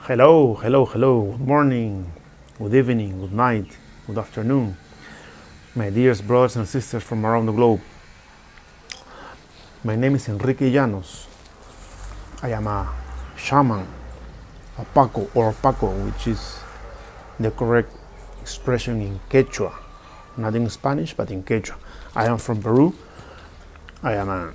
Hello, hello, hello. Good morning, good evening, good night, good afternoon, my dearest brothers and sisters from around the globe. My name is Enrique Llanos. I am a shaman, a paqo, which is the correct expression in quechua, not in Spanish, but in quechua. I am from Peru. I am an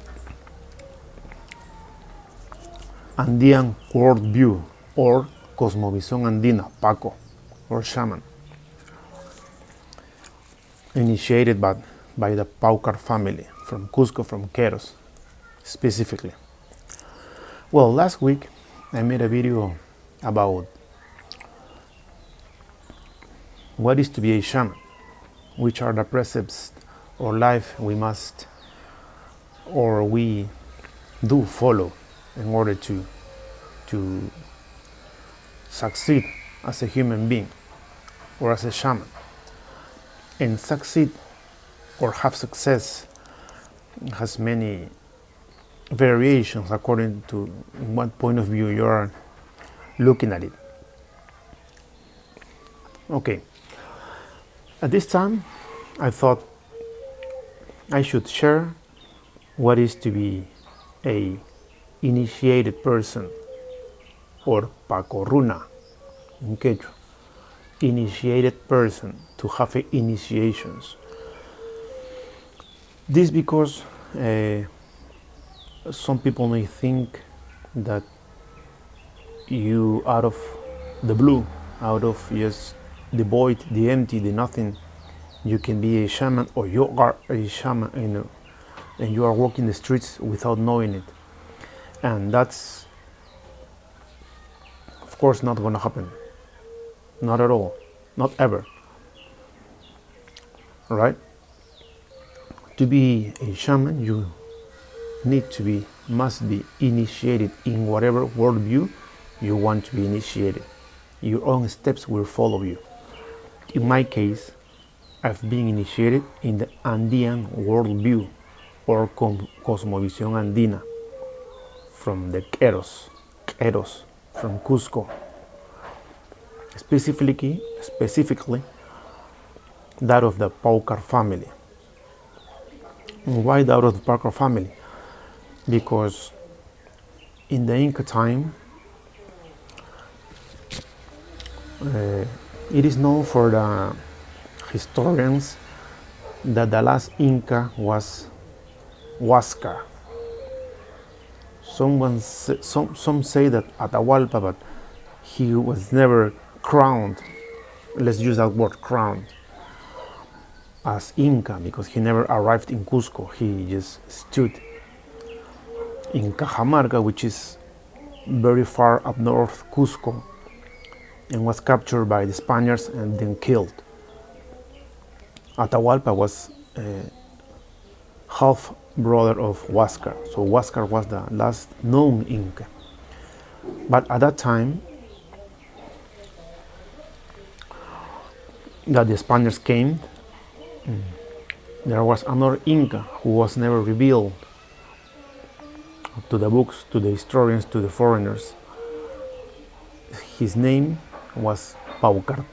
Andean Worldview or cosmovisionandina, paqo, or shaman, initiated by the pauccar family from Cusco, from Queros specifically. Well, last week I made a video about what is to be a shaman, which are the precepts or life we must or we do follow in order to succeed as a human being or as a shaman. And succeed or have success has many variations according to what point of view you are looking at it. Okay, at this time I thought I should share what is to be a initiated person or pacorruna in Quechua, initiated person, to have initiations. This because some people may think that you, out of the blue, out of just the void, the empty, the nothing, you can be a shaman, or you are a shaman, and you are walking the streets without knowing it. And that's, of course, not going to happen. Not at all. Not ever. Right? To be a shaman, you must be initiated in whatever worldview you want to be initiated. Your own steps will follow you. In my case, I've been initiated in the Andean Worldview or cosmovisionandina from the queros, from Cusco. Specifically that of the pauccar family. And why that of the pauccar family? Because in the Inca time, it is known for the historians that the last Inca was Huáscar. Some say that Atahualpa, but he was never crowned. Let's use that word, crowned, as Inca, because he never arrived in Cusco. He just stood in Cajamarca, which is very far up north Cusco, and was captured by the Spaniards and then killed. Atahualpa was half brother of Huáscar, so Huáscar was the last known Inca. But at that time that the Spaniards came, there was another Inca who was never revealed to the books, to the historians, to the foreigners. His name was pauccar.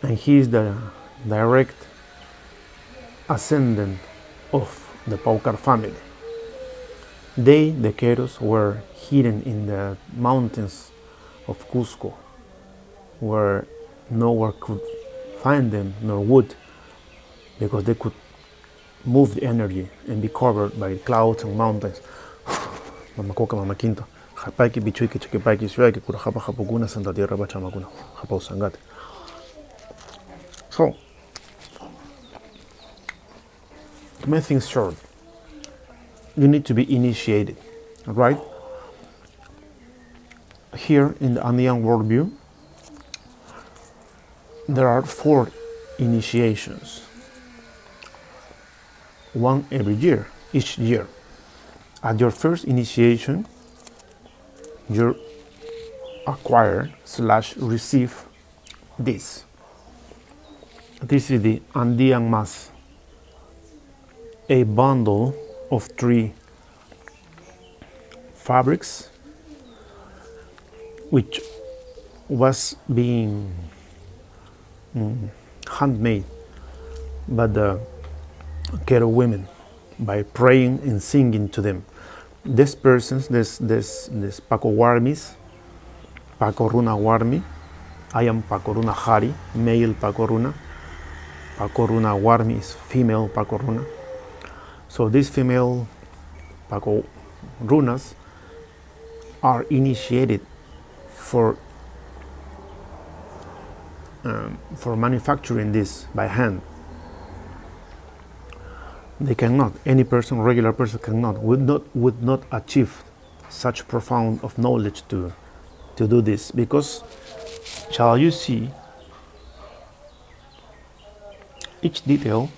And he is the direct ascendant of the pauccar family. They, the queros, were hidden in the mountains of Cusco, where nowhere could find them, nor would, because they could move the energy and be covered by clouds and mountains. Mamacoca, mamaquinto, japaiki, bichuiki, chiquipaiki, suaki, curajapa, japocuna, Santa Tierra, Pachamacuna, ausangate. So, to make things short, you need to be initiated, right? Here in the Andean Worldview, there are 4 initiations, one every year, each year. At your first initiation, you acquire / receive this. This is the Andean Mass, a bundle of 3 fabrics, which was being handmade by the qero women by praying and singing to them. These persons, this paqo warmis, paqo runa warmi, I am paqo runa hari, male paqo runa. Paqo runa warmi is female paqo runa. So these female paqo runas are initiated for manufacturing this by hand. They cannot. Any person, regular person, would not achieve such profound of knowledge to do this, because shall you see each detail,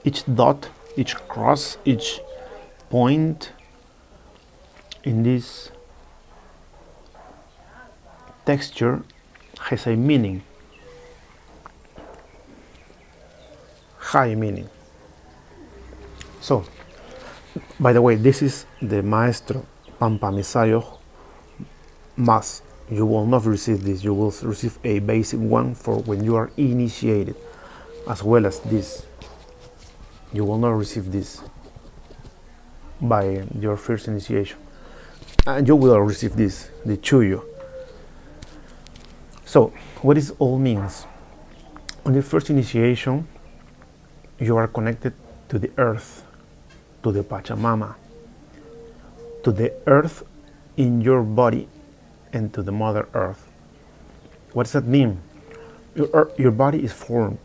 each dot, each cross, each point in this texture has a meaning, high meaning. So, by the way, this is the maestro Pampamisayo mass. You will not receive this. You will receive a basic one for when you are initiated, as well as this. You will not receive this by your first initiation, and you will receive this, the chuyo. So, what this all means? On the first initiation, you are connected to the earth, to the pachamama, to the earth in your body, and to the Mother Earth. What does that mean? Your body is formed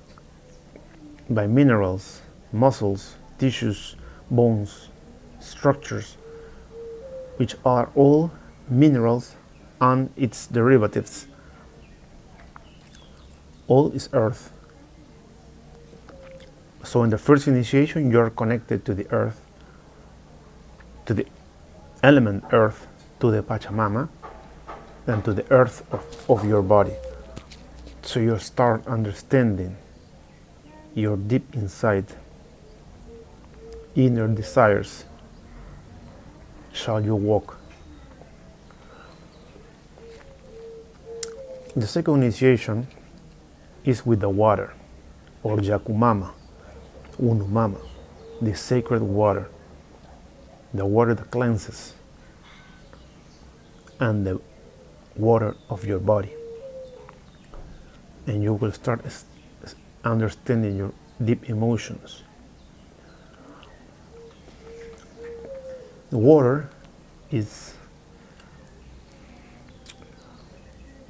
by minerals, muscles, tissues, bones, structures, which are all minerals and its derivatives. All is earth. So in the first initiation, you are connected to the earth, to the element earth, to the pachamama, and to the earth of your body. So you start understanding your deep inside inner desires. Shall you walk? The second initiation is with the water, or yakumama, unumama, the sacred water, the water that cleanses, and the water of your body. And you will start understanding your deep emotions. The water is,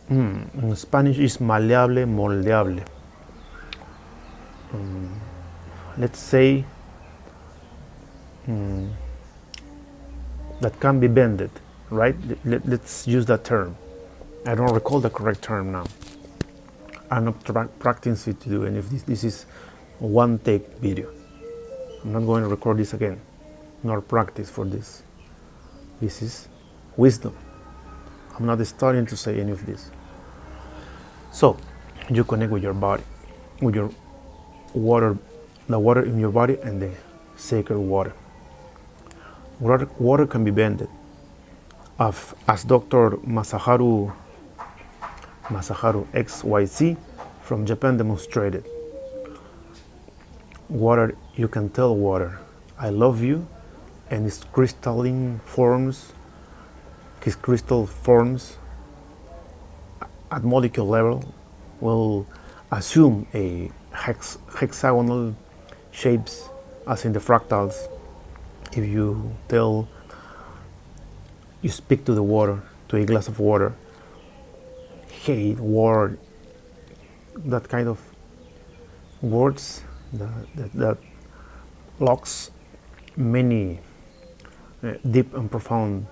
in Spanish is maleable, moldeable. Let's say that can be bended, right? Let's use that term. I don't recall the correct term now. I'm not practicing to do any of this. This is one take video. I'm not going to record this again, nor practice for this. This is wisdom. I'm not starting to say any of this. So, you connect with your body, with your water, the water in your body and the sacred water. Water can be bended. As Dr. Masaharu XYZ from Japan demonstrated. Water, you can tell water, I love you, and its crystalline forms, his crystal forms at molecule level will assume a hexagonal shapes as in the fractals. If you speak to the water, to a glass of water, hey, water, that kind of words that locks many deep and profound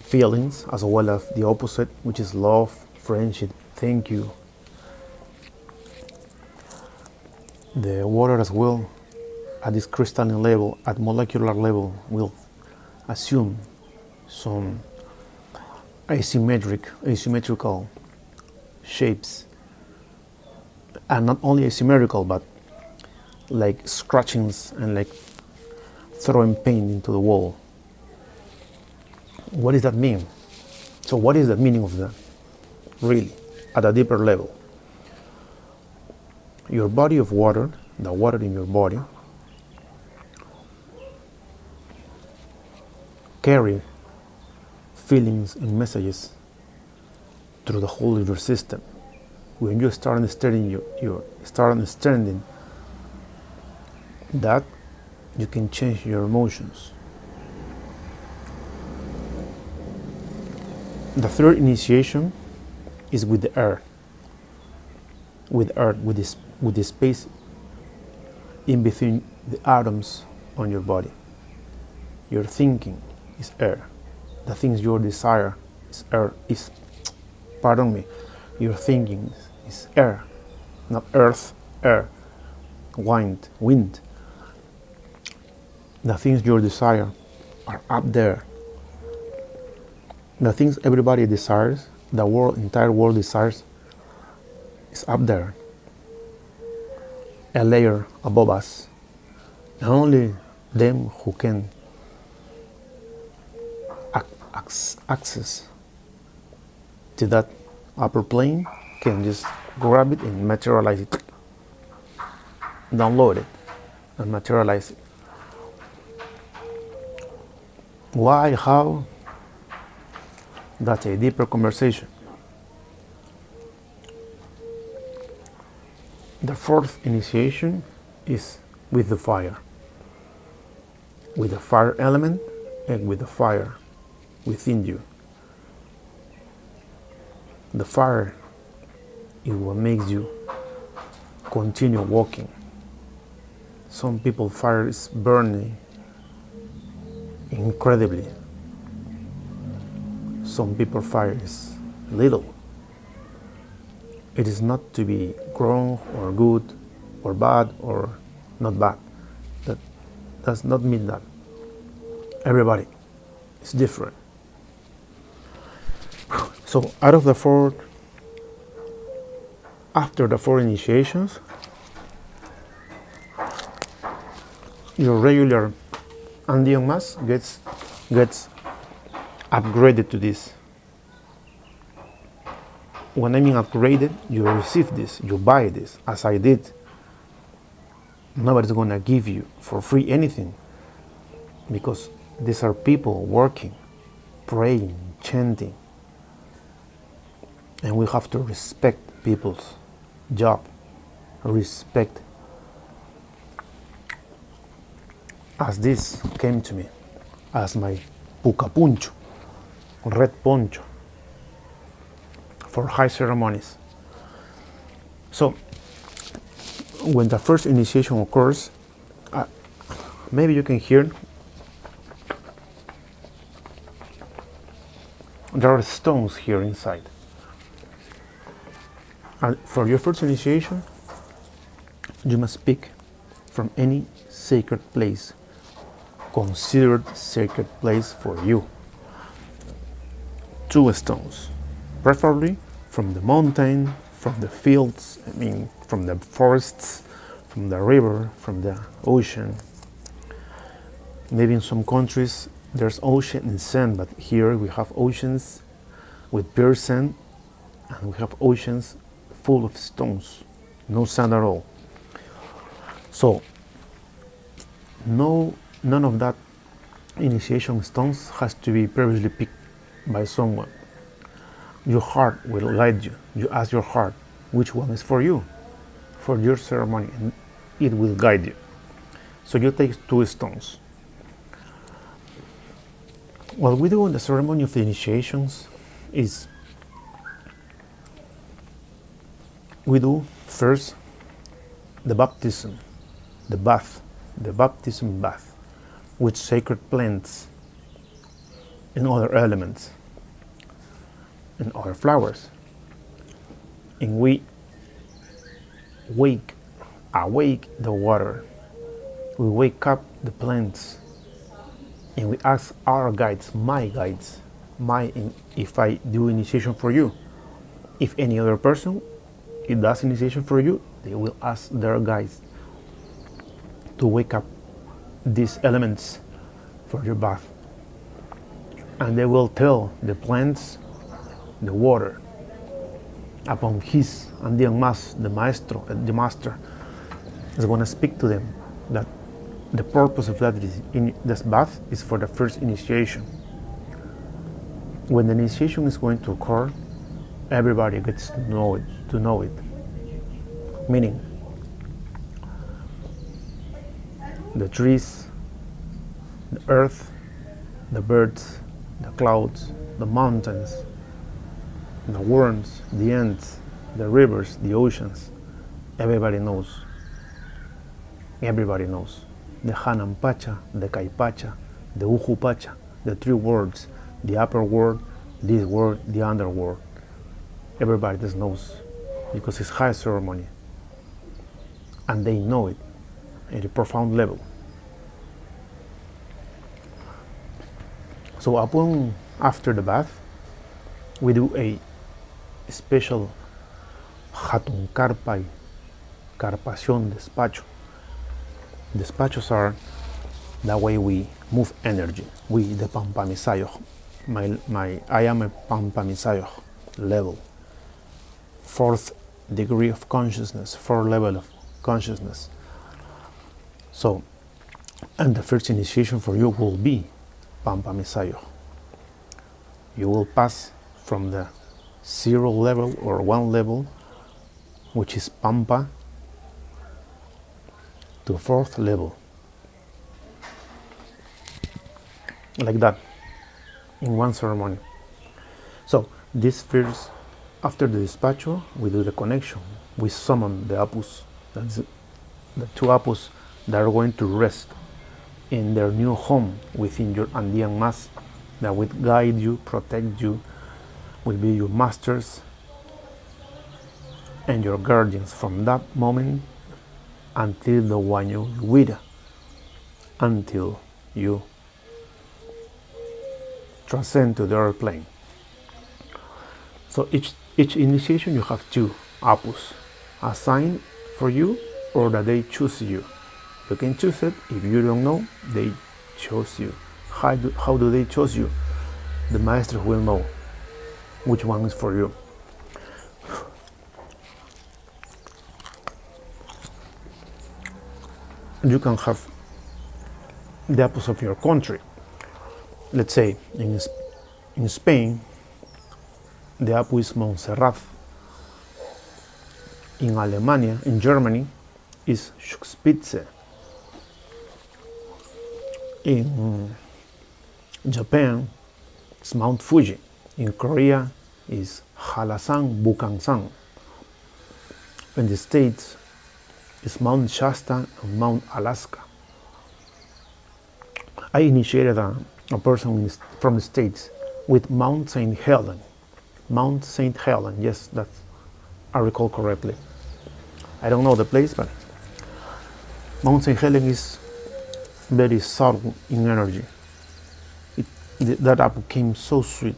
feelings, as well as the opposite, which is love, friendship, thank you. The water as well, at this crystalline level, at molecular level, will assume some asymmetrical shapes, and not only asymmetrical, but like scratchings and like throwing paint into the wall. What does that mean? So what is the meaning of that? Really, at a deeper level. Your body of water, the water in your body, carry feelings and messages through the whole of your system. When you start understanding you start understanding that, you can change your emotions. The third initiation is with the earth, with the space in between the atoms on your body. Your thinking is air. The things you desire is air. Your thinking is air, not earth, air, wind. The things you desire are up there. The things everybody desires, the entire world desires, is up there, a layer above us. And only them who can access to that upper plane can just grab it and materialize it, download it and materialize it. Why, how? That's a deeper conversation. The fourth initiation is with the fire element and with the fire within you. The fire is what makes you continue walking. Some people, fire is burning incredibly. Some people, fire is little. It is not to be wrong or good or bad or not bad. That does not mean that. Everybody is different. So after the four initiations, your regular Andean mass gets upgraded to this. When I mean upgraded, you receive this, you buy this, as I did. Nobody's gonna give you for free anything, because these are people working, praying, chanting, and we have to respect people's job, respect. As this came to me, as my pucapuncho, red poncho, for high ceremonies. So, when the first initiation occurs, maybe you can hear there are stones here inside. And for your first initiation, you must pick from any sacred place, considered sacred place for you. 2 stones, preferably from the mountain, from the fields, from the forests, from the river, from the ocean. Maybe in some countries there's ocean and sand, but here we have oceans with pure sand, and we have oceans full of stones, no sand at all. So, none of that initiation stones has to be previously picked by someone. Your heart will guide you. You ask your heart which one is for you, for your ceremony, and it will guide you. So you take 2 stones. What we do in the ceremony of the initiations is we do first the baptism, the baptism bath with sacred plants and other elements and other flowers. And we awake the water. We wake up the plants, and we ask our guides, if I do initiation for you, if any other person it does initiation for you, they will ask their guides to wake up these elements for your bath. and they will tell the plants, the water, upon his Andean the maestro, the master, is going to speak to them that the purpose of that is this bath is for the first initiation. When the initiation is going to occur, everybody gets to know it. Meaning, the trees, the earth, the birds, the clouds, the mountains, the worms, the ants, the rivers, the oceans, everybody knows. Everybody knows. The Hanan Pacha, the Kai Pacha, the Uhu Pacha, the three worlds, the upper world, this world, the underworld. Everybody just knows because it's high ceremony. And they know it at a profound level. So after the bath, we do a special hatun karpai, carpación, despacho. Despachos are the way we move energy. We, the pampamisayo, I am a pampamisayo level. 4th degree of consciousness, 4th level of consciousness. So, and the first initiation for you will be pampamisayo. You will pass from the 0 level or 1 level, which is pampa, to 4th level, like that, in one ceremony. So this first, after the despacho, we do the connection. We summon the apus, that's the 2 apus that are going to rest in their new home within your Andean mass, that will guide you, protect you, will be your masters and your guardians from that moment until the Wanyo Wida, until you transcend to the earth plane. So each initiation you have 2 apus assigned for you, or that they choose you. You can choose it. If you don't know, they chose you. How do they choose you? The maestro will know which one is for you. You can have the apus of your country. Let's say in Spain, the apu is Montserrat. In Alemania, in Germany, is Spitze. In Japan, it's Mount Fuji. In Korea, is Hallasan Bukhansan. In the States, it's Mount Shasta and Mount Alaska. I initiated a person from the States with Mount St. Helen. Mount St. Helen, yes, that I recall correctly. I don't know the place, but Mount St. Helen is very subtle in energy. That apple came so sweet.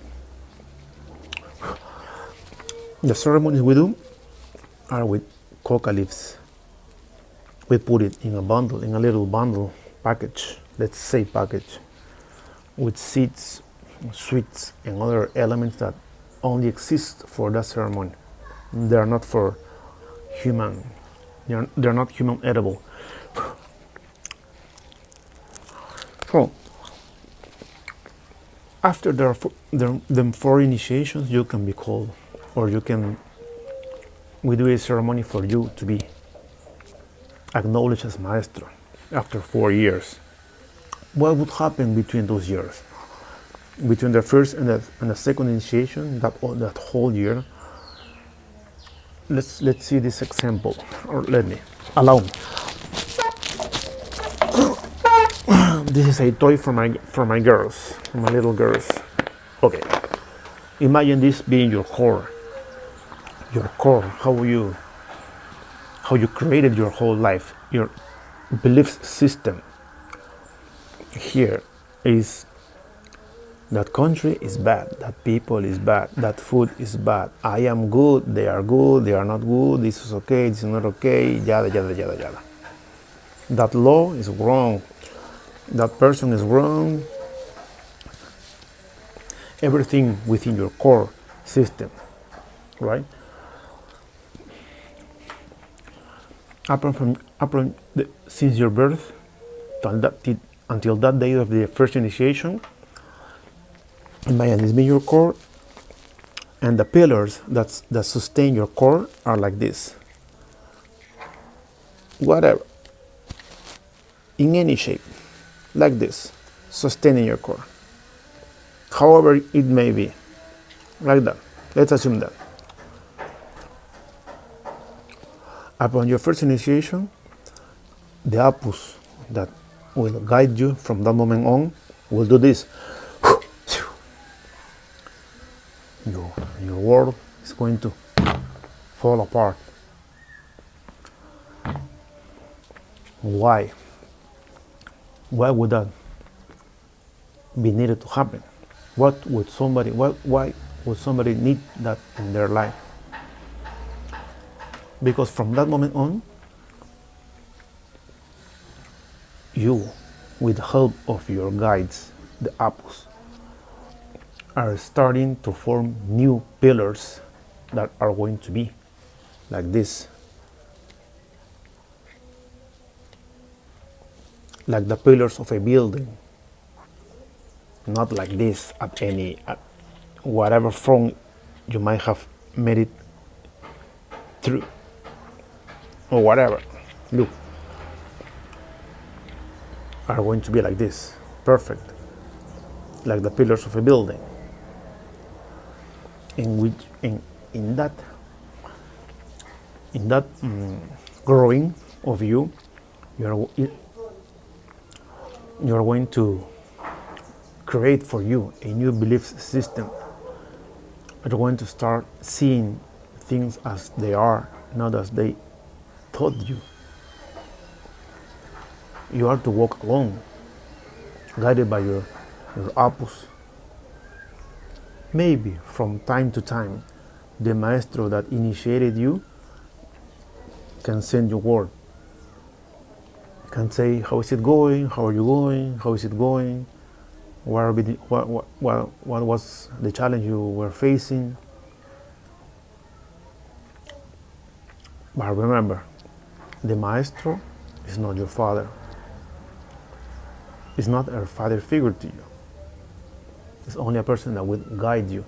The ceremonies we do are with coca leaves. We put it in a bundle, in a little bundle package, let's say package, with seeds, sweets, and other elements that only exist for that ceremony. They are not for human. They are not human edible. So, after them 4 initiations, you can be called, or we do a ceremony for you to be acknowledged as maestro after 4 years. What would happen between those years? Between the first and the second initiation, that whole year. Let's see this example, or allow me. This is a toy for my girls, for my little girls. Okay, imagine this being your core. Your core, how you created your whole life, your belief system. Here is that country is bad, that people is bad, that food is bad. I am good, they are not good, this is okay, this is not okay, yada yada yada yada. That law is wrong, that person is wrong, everything within your core system, right? Since your birth until that day of the first initiation, imagine this being your core, and the pillars that sustain your core are like this. Whatever, in any shape, like this, sustaining your core. However it may be, like that. Let's assume that. Upon your first initiation, the opus that will guide you from that moment on will do this. Your world is going to fall apart. Why? Why would that be needed to happen? Why would somebody need that in their life? Because from that moment on, you, with the help of your guides, the apus, are starting to form new pillars that are going to be like this. Like the pillars of a building. Not like this at whatever form you might have made it through. Or whatever. Look. Are going to be like this. Perfect. Like the pillars of a building. In that growing of you, you're going to create for you a new belief system. You're going to start seeing things as they are, not as they taught you. You are to walk alone, guided by your opus. Maybe from time to time, the maestro that initiated you can send you word. Can say, how is it going? How are you going? How is it going? What was the challenge you were facing? But remember, the maestro is not your father. It's not a father figure to you. It's only a person that will guide you,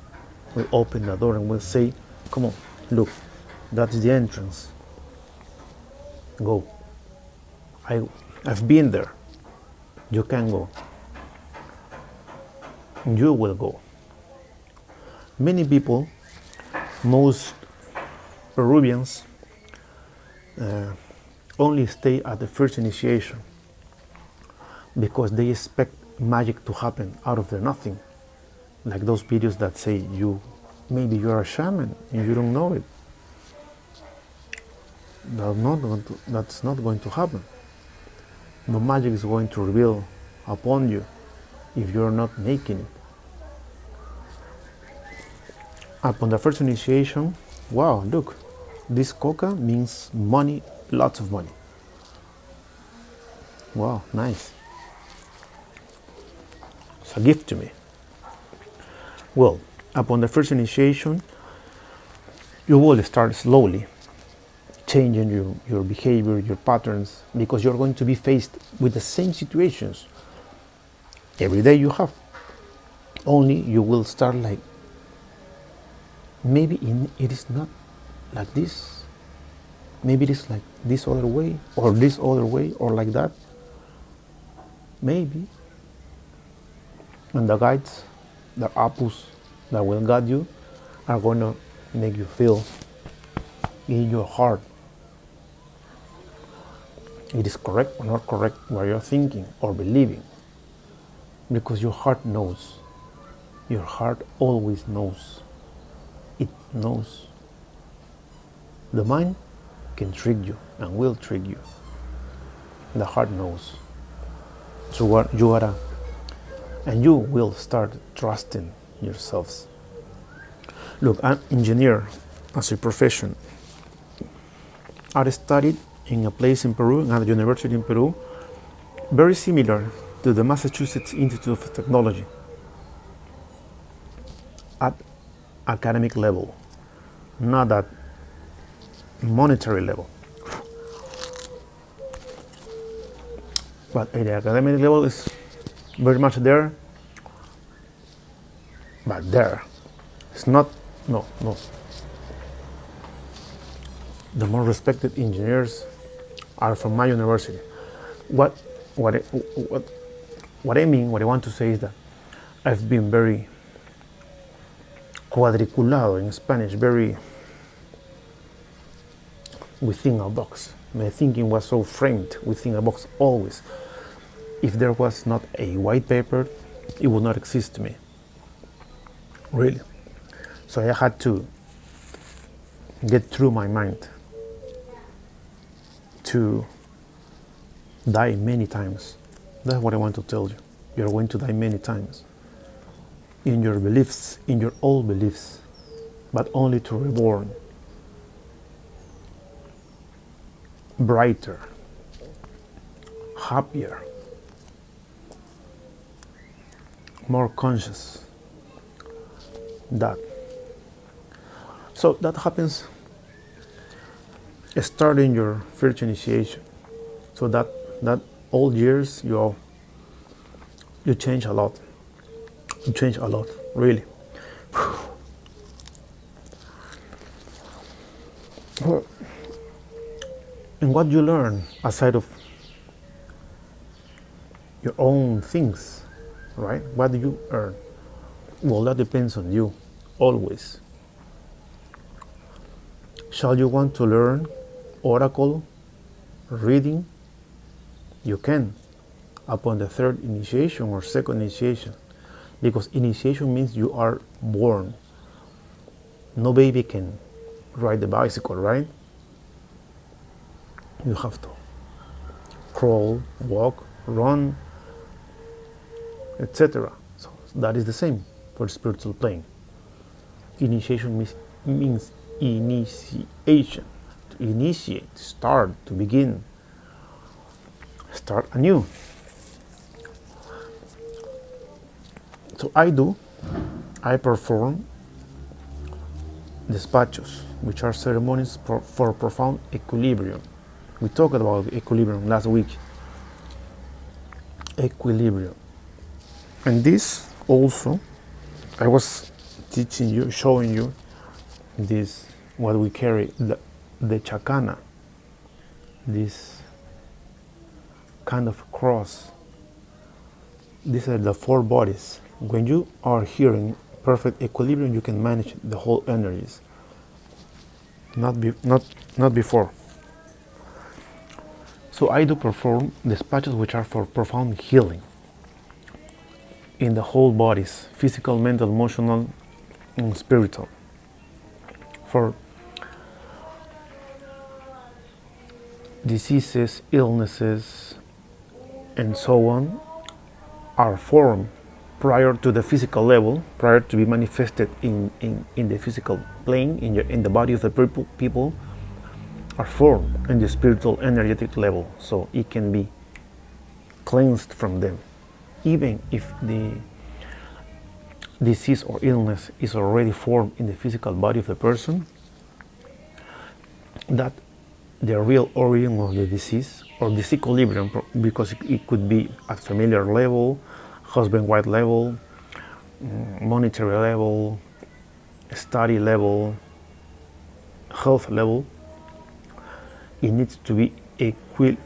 will open the door and will say, come on, look, that's the entrance. Go. I've been there. You can go. You will go. Many people, most Peruvians, only stay at the first initiation because they expect magic to happen out of their nothing. Like those videos that say maybe you're a shaman and you don't know it. That's not going to happen. No magic is going to reveal upon you if you're not making it. Upon the first initiation, wow, look, this coca means money, lots of money. Wow, nice. It's a gift to me. Well, upon the first initiation, you will start slowly changing your behavior, your patterns, because you're going to be faced with the same situations every day you have. Only you will start like, maybe it is not like this. Maybe it is like this other way, or this other way, or like that. Maybe. And the guides, the apus that will guide you, are going to make you feel in your heart it is correct or not correct what you're thinking or believing. Because your heart knows. Your heart always knows. It knows. The mind can trick you and will trick you. The heart knows. So what you are, and you will start trusting yourselves. Look, I'm an engineer as a profession. I studied in a place in Peru, at a university in Peru, very similar to the Massachusetts Institute of Technology. at academic level, not at monetary level. But at the academic level is very much there, but there. It's not, no. The more respected engineers are from my university. What I mean, what I want to say is that I've been very cuadriculado in Spanish, very within a box. My thinking was so framed within a box always. If there was not a white paper, it would not exist to me. Really. So I had to get through my mind to die many times. That's what I want to tell you. You're going to die many times. In your beliefs, in your old beliefs, but only to reborn brighter, happier, more conscious. So that happens starting your first initiation. So that old years you change a lot. You change a lot, really. And what you learn aside of your own things, right? What do you earn? Well, that depends on you, always. Shall you want to learn oracle reading? You can, upon the third initiation or second initiation, because initiation means you are born. No baby can ride the bicycle, right? You have to crawl, walk, run, etc. So that is the same for the spiritual plane. Initiation means initiation, to initiate, to start, to begin, start anew. So I perform despachos, which are ceremonies for profound equilibrium. We talked about equilibrium last week. Equilibrium. And this also, I was teaching you, showing you this, what we carry, the chacana, this kind of cross. These are the four bodies. When you are here in perfect equilibrium, you can manage the whole energies. Not before. So I do perform dispatches which are for profound healing in the whole bodies, physical, mental, emotional, and spiritual. For diseases, illnesses, and so on are formed prior to the physical level, prior to be manifested in the physical plane, in the body of the people, are formed in the spiritual energetic level, so it can be cleansed from them. Even if the disease or illness is already formed in the physical body of the person, that the real origin of the disease or disequilibrium, because it could be at familiar level, husband-wife level, monetary level, study level, health level, it needs to be equilibrated,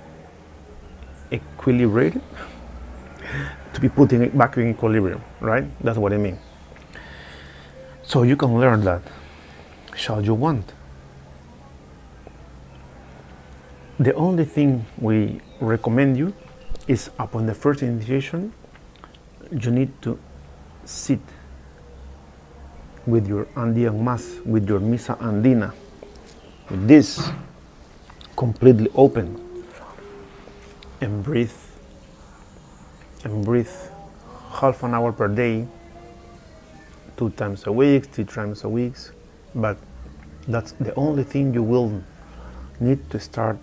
to be putting it back in equilibrium, right? That's what I mean. So you can learn that, shall you want. The only thing we recommend you is upon the first initiation, you need to sit with your Andean Mass, with your Misa Andina, with this completely open, and breathe half an hour per day, 2 times a week, 3 times a week, but that's the only thing you will need to start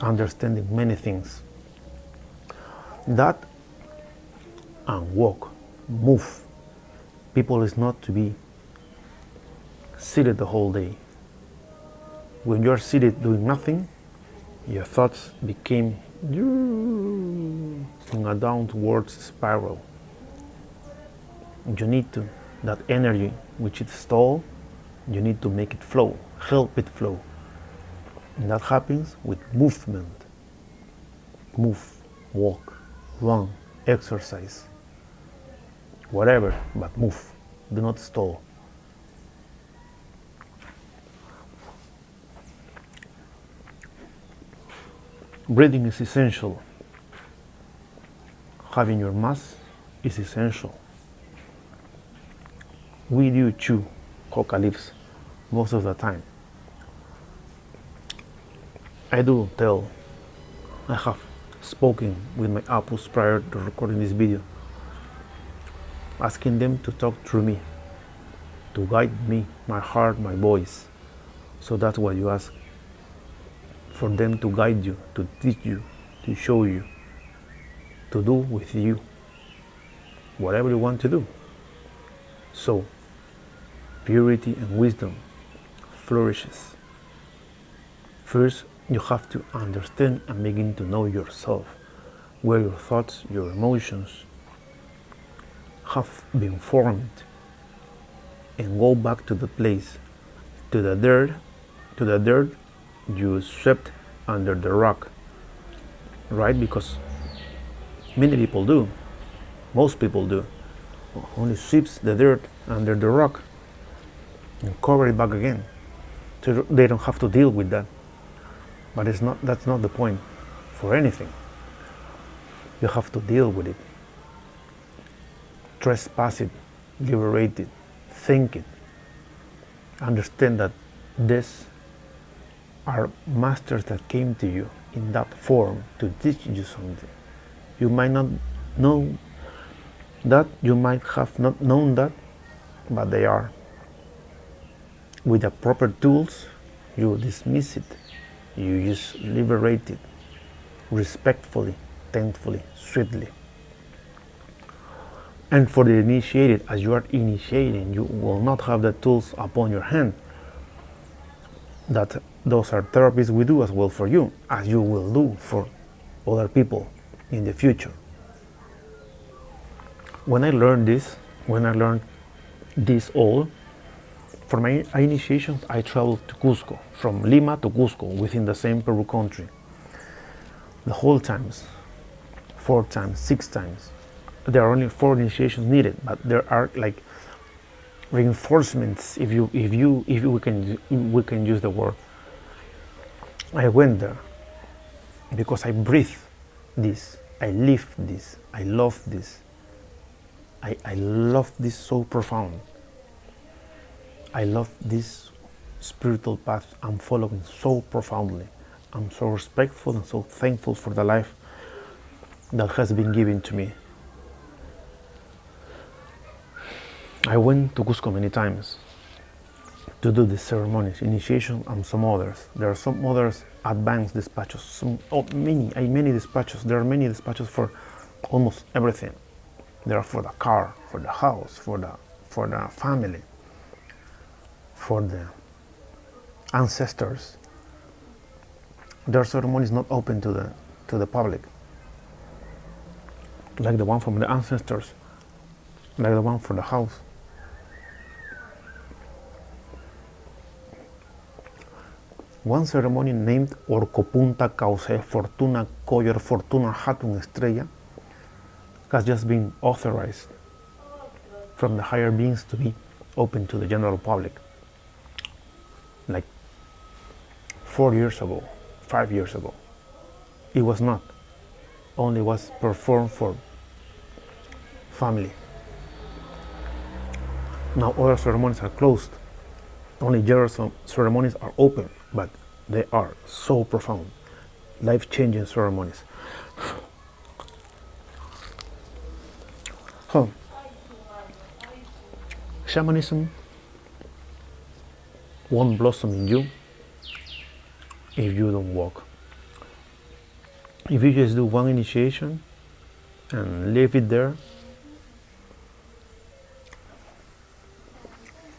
understanding many things. That and walk, move. People is not to be seated the whole day. When you're seated doing nothing, your thoughts became in a downward spiral. You need to, that energy which is stalled, you need to make it flow, help it flow. And that happens with movement. Move, walk, run, exercise, whatever, but move. Do not stall. Breathing is essential. Having your mask is essential. We do chew coca leaves most of the time. I have spoken with my apples prior to recording this video, asking them to talk through me, to guide me, my heart, my voice. So that's what you ask, for them to guide you, to teach you, to show you, to do with you whatever you want to do. So purity and wisdom flourishes. First, you have to understand and begin to know yourself, where your thoughts, your emotions have been formed, and go back to the place, to the dirt you swept under the rock, right? Because many people do, most people do, only sweeps the dirt under the rock and cover it back again, so they don't have to deal with that. But that's not the point for anything. You have to deal with it, trespass it, liberate it, think it, understand that these are masters that came to you in that form to teach you something. You might not know that, you might have not known that, but they are. With the proper tools, you dismiss it, you just liberate it, respectfully, thankfully, sweetly. And for the initiated, as you are initiating, you will not have the tools upon your hand. Those are therapies we do as well for you, as you will do for other people in the future. When I learned this all, for my initiations, I traveled to Cusco, from Lima to Cusco, within the same Peru country. The whole times, 4 times, 6 times. There are only 4 initiations needed, but there are like reinforcements, if we can use the word. I went there because I breathe this, I live this, I love this. I love this so profound. I love this spiritual path I'm following so profoundly. I'm so respectful and so thankful for the life that has been given to me. I went to Cusco many times to do the ceremonies, initiation, and some others. There are some others advanced despachos, many despachos. There are many despachos for almost everything. There are for the car, for the house, for the family, for the ancestors. There are ceremonies not open to the public, like the one from the ancestors, like the one for the house. One ceremony named Orcopunta Cause Fortuna Coyer Fortuna Hatun Estrella has just been authorized from the higher beings to be open to the general public. Like 4 years ago, 5 years ago. It was not. Only was performed for family. Now other ceremonies are closed. Only general ceremonies are open, but they are so profound, life-changing ceremonies. So, shamanism won't blossom in you if you don't walk. If you just do one initiation and leave it there,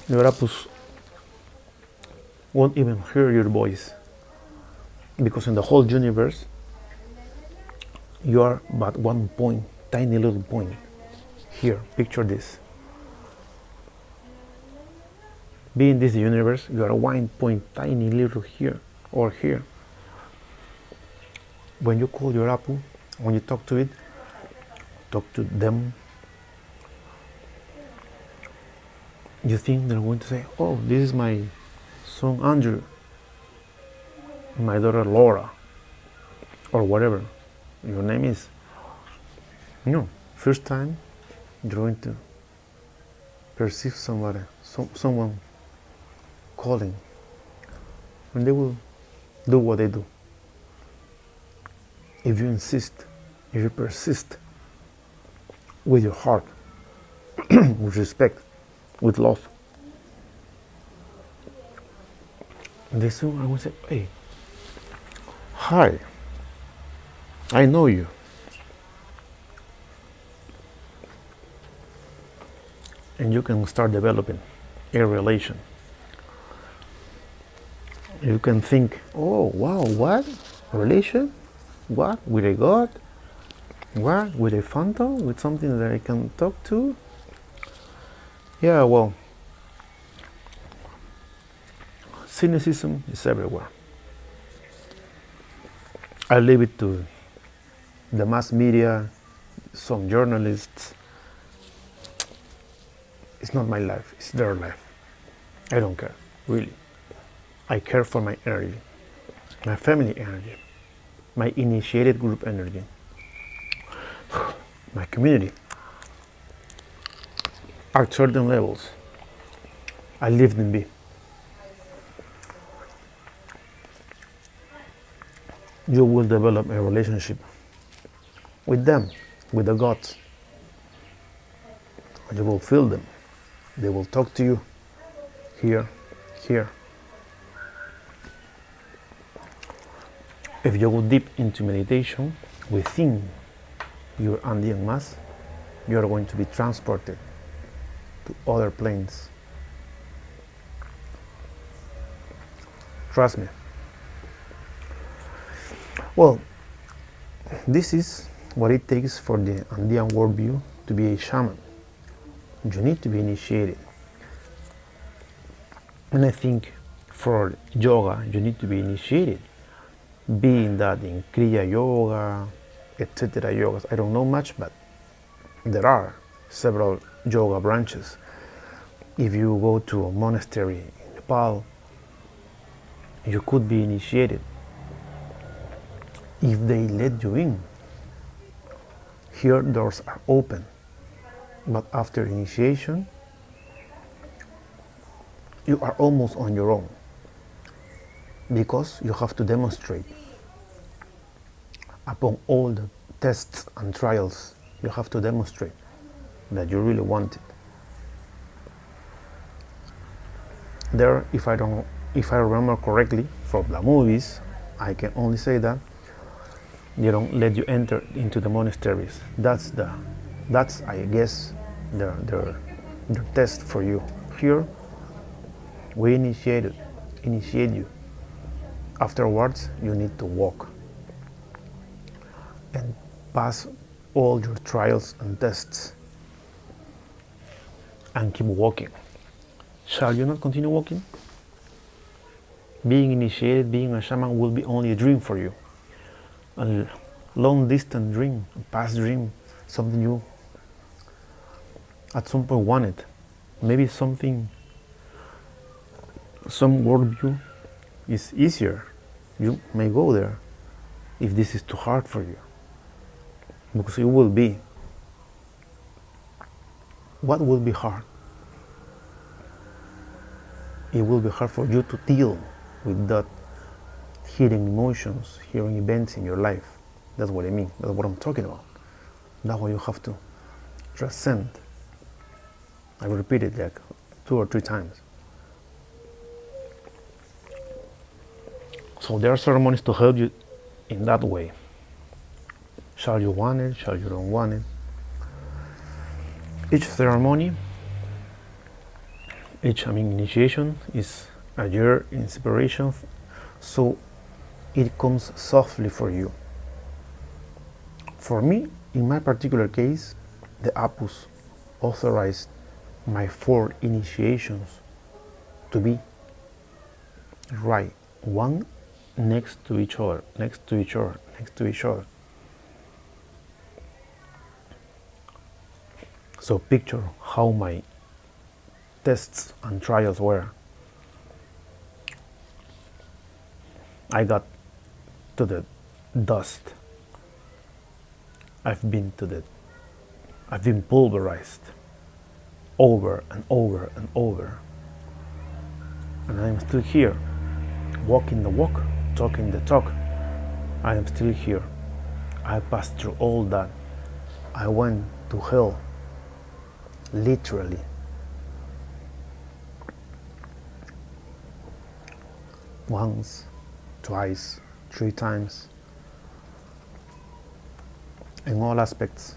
y ahora pues won't even hear your voice, because in the whole universe you are but one point, tiny little point. Here, picture this. Be in this universe, you are one point, tiny little here or here. When you call your apple, when you talk to it, talk to them, you think they're going to say, oh, this is my son Andrew, my daughter Laura, or whatever your name is. No, first time you're going to perceive somebody, someone calling, and they will do what they do. If you insist, if you persist with your heart, with respect, with love, they soon are going to say, hey, hi, I know you. And you can start developing a relation. You can think, oh, wow, what? Relation? What? With a God? What? With a phantom? With something that I can talk to? Yeah, well, cynicism is everywhere. I leave it to the mass media, some journalists. It's not my life, it's their life. I don't care, really. I care for my energy, my family energy, my initiated group energy, my community. At certain levels, I leave them be. You will develop a relationship with them, with the gods. You will feel them. They will talk to you here, here. If you go deep into meditation within your Andean mass, you are going to be transported to other planes. Trust me. Well, this is what it takes for the Andean worldview to be a shaman. You need to be initiated. And I think for yoga, you need to be initiated. Being that in kriya yoga, etc. yogas, I don't know much, but there are several yoga branches. If you go to a monastery in Nepal, you could be initiated if they let you in. Here doors are open, but after initiation, you are almost on your own, because you have to demonstrate upon all the tests and trials. You have to demonstrate that you really want it. There, if I remember correctly from the movies, I can only say that they don't let you enter into the monasteries. That's I guess their test for you. Here, we initiate you. Afterwards, you need to walk and pass all your trials and tests and keep walking. Shall you not continue walking? Being initiated, being a shaman will be only a dream for you. A long distance dream, a past dream, something you at some point wanted. Maybe some worldview is easier. You may go there if this is too hard for you, because it will be. What will be hard? It will be hard for you to deal with that hidden emotions, hidden events in your life. That's what I mean. That's what I'm talking about. That's why you have to transcend. I will repeat it like 2 or 3 times. So there are ceremonies to help you in that way. Shall you want it? Shall you don't want it? Each ceremony, initiation is your inspiration, so it comes softly for you. For me, in my particular case, the Apus authorized my 4 initiations to be right, one next to each other, next to each other, next to each other. So picture how my tests and trials were. I got to the dust. I've been pulverized over and over and over. And I'm still here, walking the walk, talking the talk. I am still here. I passed through all that. I went to hell, literally. Once, twice, 3 times. In all aspects,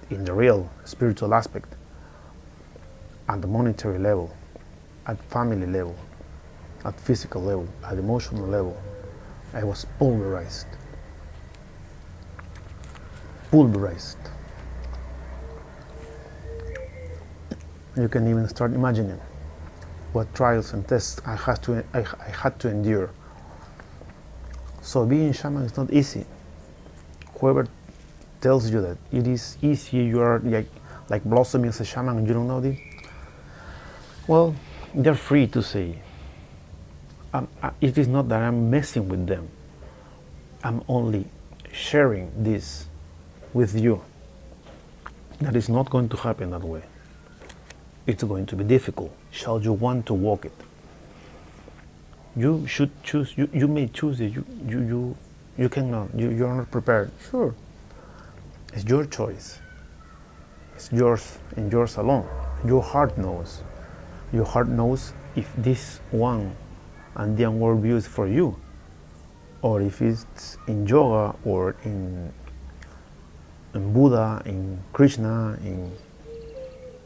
in the real spiritual aspect, at the monetary level, at family level, at physical level, at emotional level, I was pulverized. Pulverized. You can even start imagining what trials and tests I had to endure. So being shaman is not easy. Whoever tells you that it is easy, you are like blossoming as a shaman and you don't know this, well, they're free to say. It is not that I'm messing with them. I'm only sharing this with you. That is not going to happen that way. It's going to be difficult. Shall you want to walk it? You should choose. You may choose it. You cannot. You are not prepared. Sure. It's your choice. It's yours and yours alone. Your heart knows. Your heart knows if this one Andean worldview is for you, or if it's in yoga or in Buddha, in Krishna, in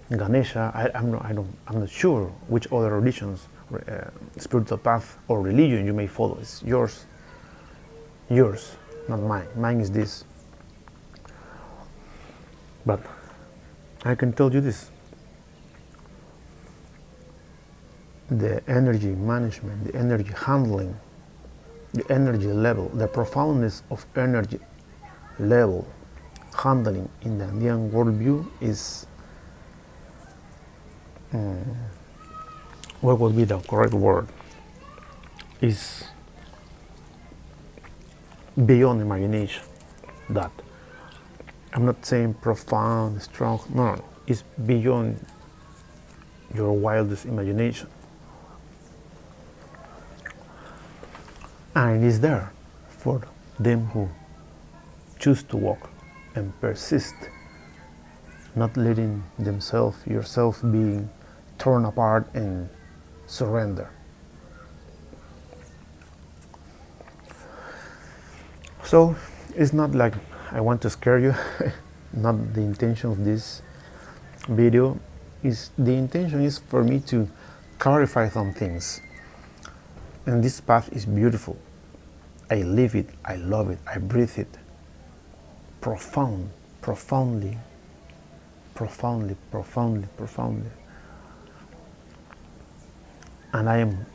Ganesha. I'm not sure which other religions, spiritual path or religion you may follow. It's yours, not mine. Mine is this. But I can tell you this: the energy management, the energy handling, the energy level, the profoundness of energy level handling in the Andean worldview is, what would be the correct word? Is beyond imagination. That I'm not saying profound, strong. No, it's beyond your wildest imagination. And it is there for them who choose to walk and persist, not letting yourself being torn apart and surrender. So it's not like I want to scare you. Not the intention of this video. The intention is for me to clarify some things. And this path is beautiful. I live it, I love it, I breathe it. Profoundly. And I am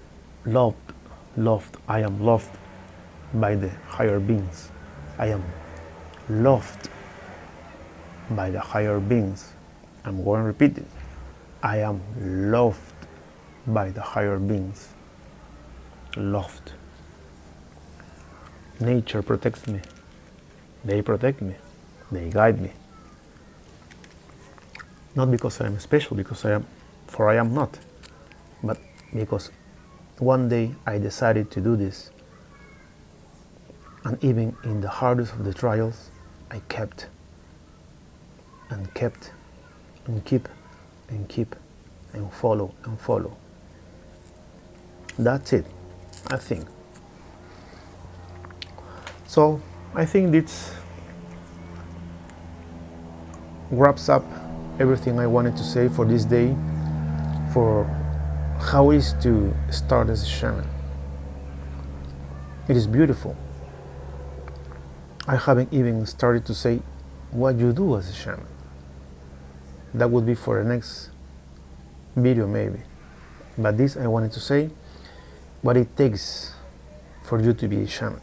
loved, I am loved by the higher beings. I am loved by the higher beings. I'm going to repeat it. I am loved by the higher beings. Loved. Nature protects me. They protect me. They guide me. Not because I am special, for I am not, but because one day I decided to do this. And even in the hardest of the trials, I kept and keep and follow. That's it, I think. So I think this wraps up everything I wanted to say for this day, for how it is to start as a shaman. It is beautiful. I haven't even started to say what you do as a shaman. That would be for the next video maybe. But this I wanted to say what it takes for you to be a shaman.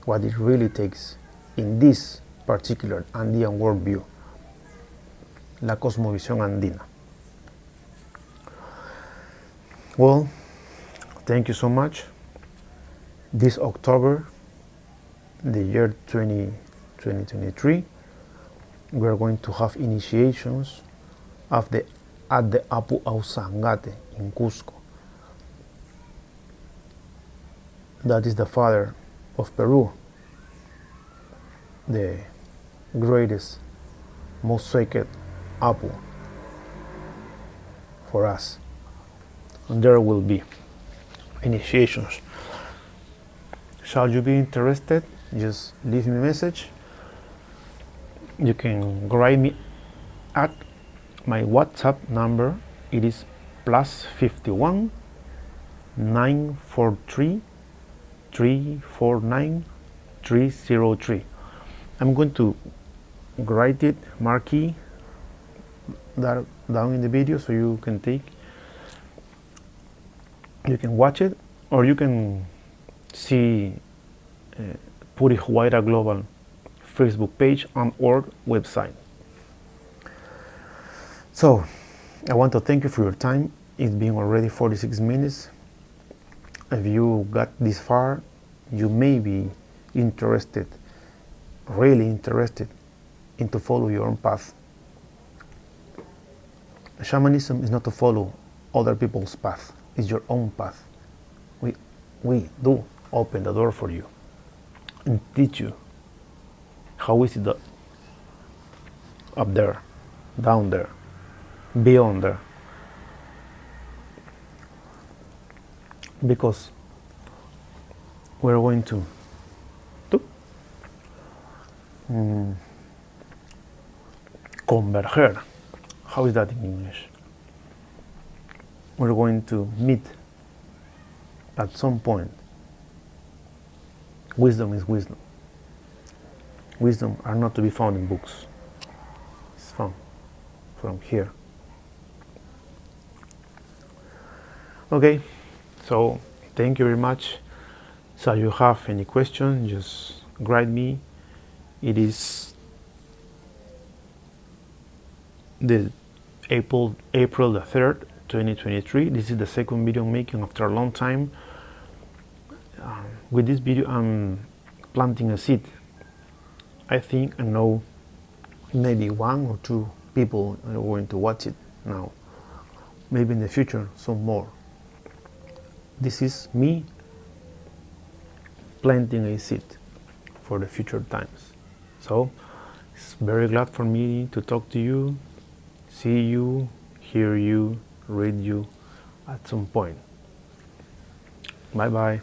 What it really takes in this particular Andean worldview. La cosmovisionandina. Well, thank you so much. This October, the year 2023, we are going to have initiations at the ausangate in Cusco. That is the father of Peru, the greatest, most sacred Apu for us. And there will be initiations. Shall you be interested? Just leave me a message. You can write me at my WhatsApp number. It is +51 943 349 303. I'm going to write it, marquee that down in the video so you can watch it, or you can see Purihuayra Global Facebook page and or website. So I want to thank you for your time. It's been already 46 minutes. If you got this far, you may be interested, really interested, in to follow your own path. Shamanism is not to follow other people's path. It's your own path. We do open the door for you and teach you how is it up there, down there, beyond there. Because we're going to converger. How is that in English? We're going to meet at some point. Wisdom is wisdom. Wisdom are not to be found in books. It's found from here. Okay, so thank you very much. So if you have any question, just write me. It is the April the 3rd, 2023. This is the second video I'm making after a long time. With this video I'm planting a seed. I think I know maybe 1 or 2 people are going to watch it now. Maybe in the future some more. This is me planting a seed for the future times. So it's very glad for me to talk to you, see you, hear you, read you at some point. Bye bye.